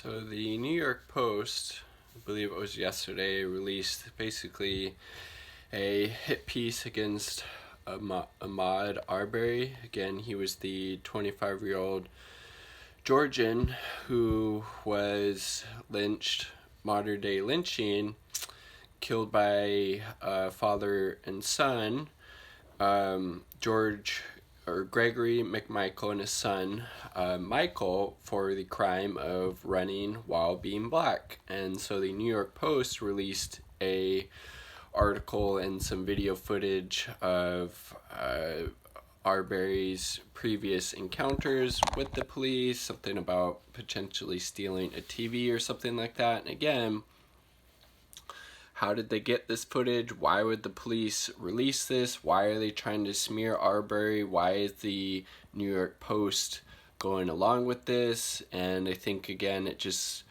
So the New York Post, I believe it was yesterday, released basically a hit piece against Ahmaud Arbery. Again, he was the 25-year-old Georgian who was lynched, modern day lynching, killed by father and son, George or Gregory McMichael and his son Michael, for the crime of running while being black. And so the New York Post released a article and some video footage of Arbery's previous encounters with the police, something about potentially stealing a TV or something like that. And again, how did they get this footage? Why would the police release this? Why are they trying to smear Arbery? Why is the New York Post going along with this? And I think, again, it just,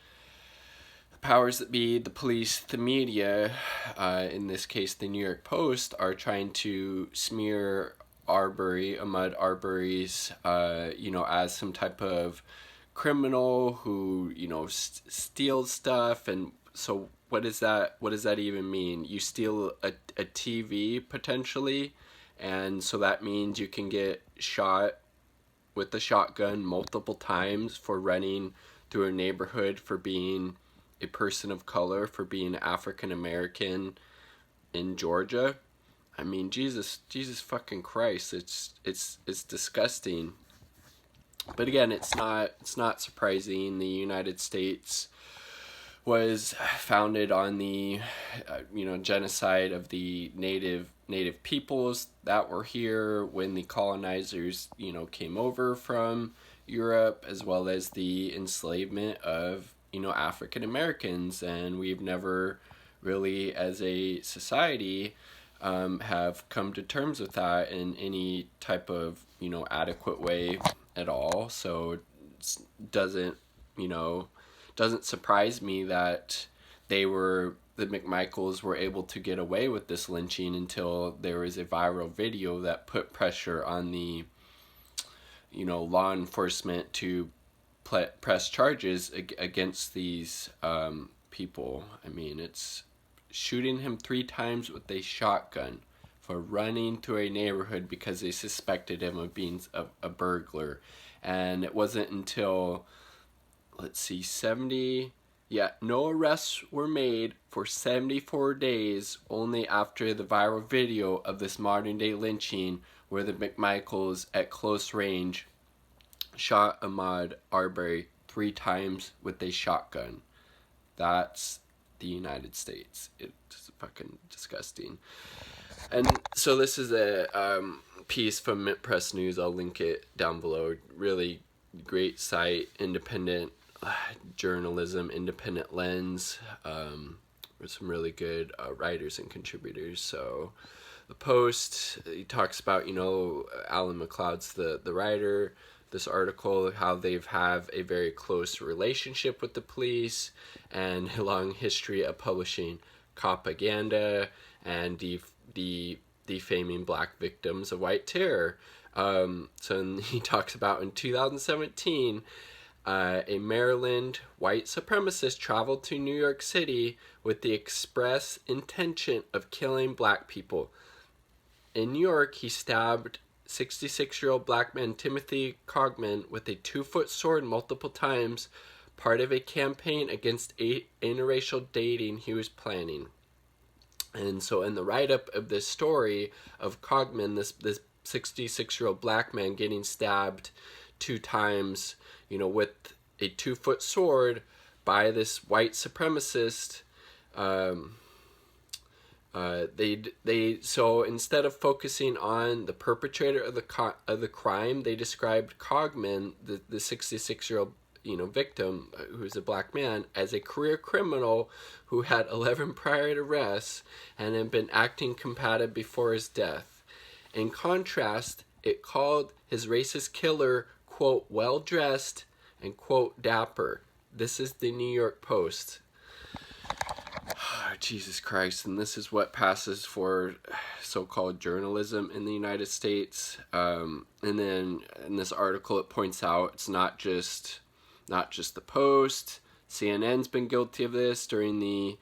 the powers that be, the police, the media, in this case the New York Post, are trying to smear Ahmaud Arbery's, as some type of criminal who, steals stuff. And so what does that even mean? You steal a TV potentially, and so that means you can get shot with a shotgun multiple times for running through a neighborhood, for being a person of color, for being African American in Georgia. I mean, Jesus fucking Christ, it's disgusting. But again, it's not surprising. The United States was founded on the genocide of the native peoples that were here when the colonizers came over from Europe, as well as the enslavement of African Americans. And we've never really, as a society, have come to terms with that in any type of adequate way at all. So it doesn't surprise me that the McMichaels were able to get away with this lynching until there was a viral video that put pressure on the law enforcement to press charges against these people. I mean, it's shooting him 3 times with a shotgun for running through a neighborhood because they suspected him of being a burglar. And it wasn't until, no arrests were made for 74 days, only after the viral video of this modern day lynching where the McMichaels at close range shot Ahmaud Arbery 3 times with a shotgun. That's the United States. It's fucking disgusting. And so this is a piece from Mint Press News. I'll link it down below. Really great site, independent journalism, independent lens, with some really good writers and contributors. So the Post, he talks about Alan McLeod's the writer, this article, how they've have a very close relationship with the police and a long history of publishing propaganda and defaming black victims of white terror. So he talks about in 2017, a Maryland white supremacist traveled to New York City with the express intention of killing black people. In New York, he stabbed 66-year-old black man Timothy Cogman with a 2-foot sword multiple times, part of a campaign against interracial dating he was planning. And so in the write-up of this story of Cogman, this 66-year-old black man getting stabbed 2 times, with a 2-foot sword by this white supremacist, so instead of focusing on the perpetrator of the crime, they described Cogman, the 66-year-old victim, who's a black man, as a career criminal who had 11 prior arrests and had been acting combative before his death. In contrast, it called his racist killer, quote, well-dressed and, quote, dapper. This is the New York Post. Jesus Christ. And this is what passes for so-called journalism in the United States. And then in this article, it points out it's not just the Post, CNN's been guilty of this during the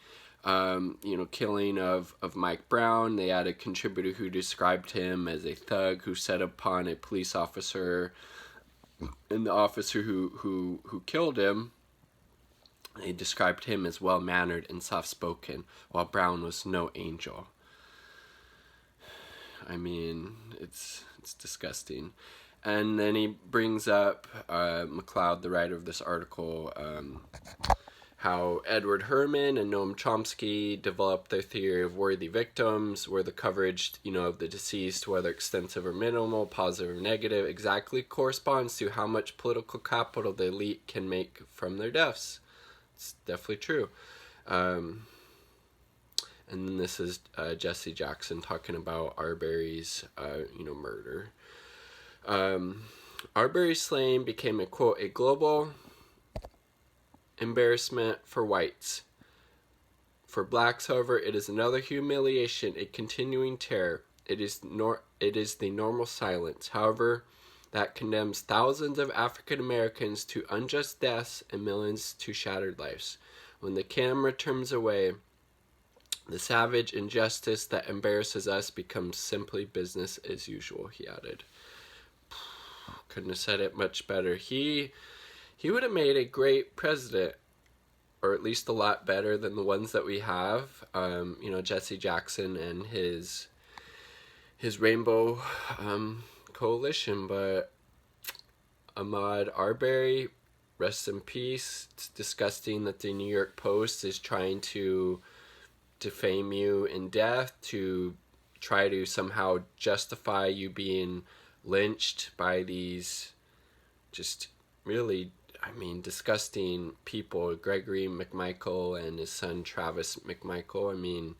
killing of Mike Brown. They had a contributor who described him as a thug who set upon a police officer, and the officer who killed him, they described him as well-mannered and soft-spoken, while Brown was no angel. I mean, it's disgusting. And then he brings up McLeod, the writer of this article, how Edward Herman and Noam Chomsky developed their theory of worthy victims, where the coverage, of the deceased, whether extensive or minimal, positive or negative, exactly corresponds to how much political capital the elite can make from their deaths. It's definitely true. And then this is Jesse Jackson talking about Arbery's, murder. Arbery's slaying became a, quote, a global embarrassment for whites. For blacks, however, it is another humiliation, a continuing terror. It is the normal silence, however, that condemns thousands of African Americans to unjust deaths and millions to shattered lives. When the camera turns away, the savage injustice that embarrasses us becomes simply business as usual, he added. Couldn't have said it much better. He would have made a great president, or at least a lot better than the ones that we have. Jesse Jackson and his Rainbow Coalition, but Ahmaud Arbery, rest in peace. It's disgusting that the New York Post is trying to defame you in death, to try to somehow justify you being lynched by these just really, disgusting people, Gregory McMichael and his son Travis McMichael.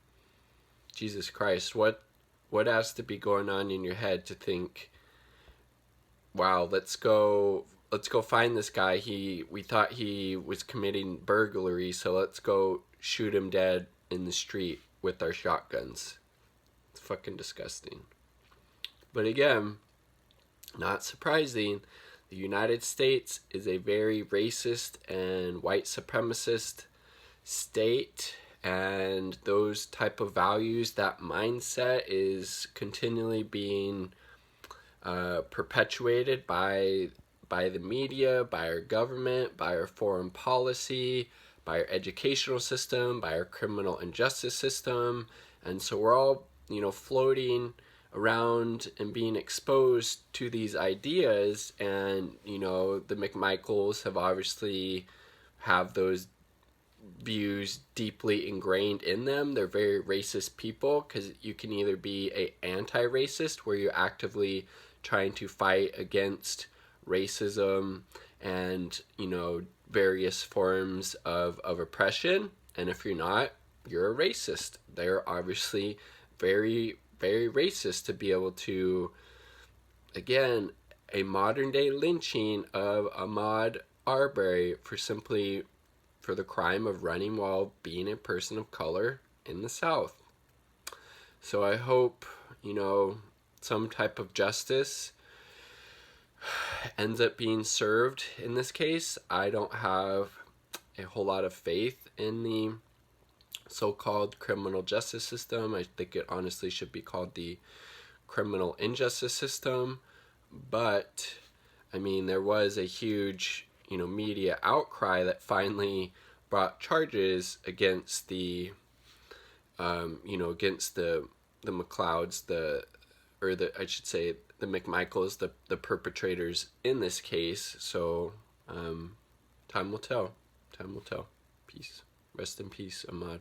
Jesus Christ, what has to be going on in your head to think, wow, let's go find this guy. We thought he was committing burglary, so let's go shoot him dead in the street with our shotguns. It's fucking disgusting. But again, not surprising, the United States is a very racist and white supremacist state, and those type of values, that mindset is continually being perpetuated by the media, by our government, by our foreign policy, by our educational system, by our criminal and justice system. And so we're all, floating around and being exposed to these ideas. And, the McMichaels have those views deeply ingrained in them. They're very racist people, because you can either be a anti-racist, where you're actively trying to fight against racism and, various forms of oppression. And if you're not, you're a racist. They're obviously very, very racist to be able to, again, a modern day lynching of Ahmaud Arbery for the crime of running while being a person of color in the South. So I hope, some type of justice ends up being served in this case. I don't have a whole lot of faith in the so-called criminal justice system. I think it honestly should be called the criminal injustice system. But, there was a huge, media outcry that finally brought charges against the McLeods, the McMichaels, the perpetrators in this case. So, time will tell. Peace. Rest in peace, Ahmaud.